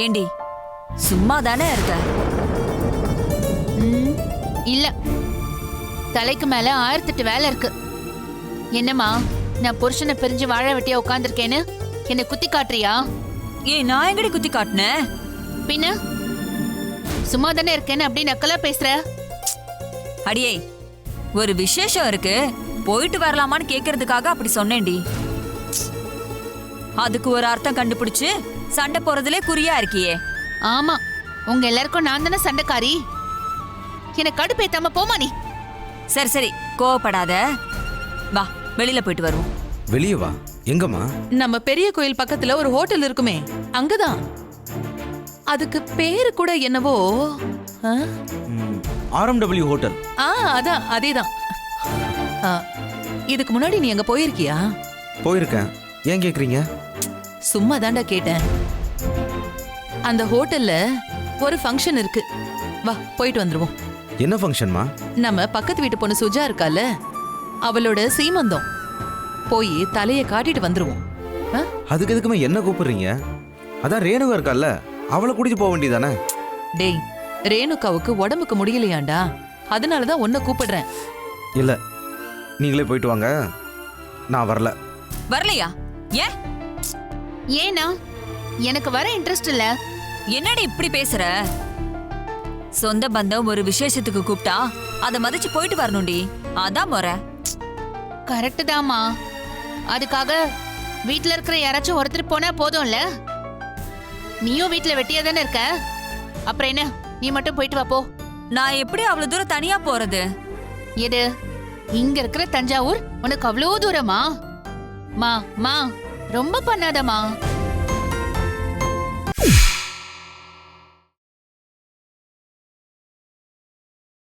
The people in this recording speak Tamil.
ஏண்டி சும்மா தானே இருக்க? இல்ல, தலைக்கு மேல 1008 வேலை இருக்கு. என்னம்மா, நான் புருஷனை பிரிஞ்சு வாழ வெட்டியா உட்கார்ந்துருக்கேன்னு என்ன குத்தி காட்டுறியா? ஏய், நான் எங்கடி குத்தி காட்டுனேன்? பின்ன சும்மா தானே இருக்கேன்னு அப்படி நக்கலா பேசுற. அடியே, ஒரு விசேஷம் இருக்கு, போயிட்டு வரலாமான்னு கேக்குறதுக்காக அப்படி சொன்னேன்டி. அதுக்கு ஒரு அர்த்தம் கண்டுபிடிச்சு சண்டை போறதுலே குறியா இருக்கியே. ஆமா, உங்க எல்லாருக்கும் நான் தானே சண்டைக்காரி. என்ன கடுப்பேத்தாம போமா நீ. சரி சரி, கோவப்படாத, வா வெளியில போயிட்டு வருவோம். வெளியே வா. எங்கம்மா? நம்ம பெரிய கோயில் பக்கத்துல ஒரு ஹோட்டல் இருக்குமே, அங்கதான். அதுக்கு பேரு கூட என்னவோ RMW ஹோட்டல். அதான், அதேதான். இதுக்கு முன்னாடி நீ அங்க போயிருக்கியா? போயிருக்கேன். ஏன் கேக்குறீங்க? சும்மா தாண்டா கேட்டேன். அந்த ஹோட்டல்ல ஒரு ஃபங்க்ஷன் இருக்கு, வா போயிட்டு வந்துருவோம். என்ன ஃபங்க்ஷன்மா? நம்ம பக்கத்து வீட்டு பொண்ணு சுஜா இருக்கால, அவளோட சீமந்தம். போய் தலையை காட்டிட்டு வந்துருவோம். அதுக்கு எதுக்குமே என்ன கூப்பிடுறீங்க? அதான் ரேணுகா இருக்கால, அவளை கூட்டிட்டு போக வேண்டியதானே? டேய், ரேணுகாவுக்கு உடம்புக்கு முடியலையாண்டா, அதனாலதான் உன்னை கூப்பிடுறேன். இல்ல, நீங்களே போயிட்டு வாங்க, நான் வரல. வரலையா? ஏன்? ஏனா எனக்கு வர இன்ட்ரெஸ்ட் இல்ல. என்னடி இப்படி பேசுற? சொந்த பந்தம் ஒரு விசேஷத்துக்கு கூப்பிட்டா அதை மதிச்சு போயிட்டு வரணும்டி, அதான் முறை. கரெக்ட் தாமா, அதுக்காக வீட்ல இருக்கிற யாராச்சும் ஒருத்தர் போனா போதும்ல. நீயும் வீட்ல வெட்டியா தானே இருக்க, அப்புறம் என்ன, நீ மட்டும் போயிட்டு வா போ. நான் எப்படி அவ்வளவு தூரம் தனியா போறது? எது, இங்க இருக்கிற தஞ்சாவூர் உனக்கு அவ்வளோ தூரமா? மா மா ரொம்ப பண்ணாதமா.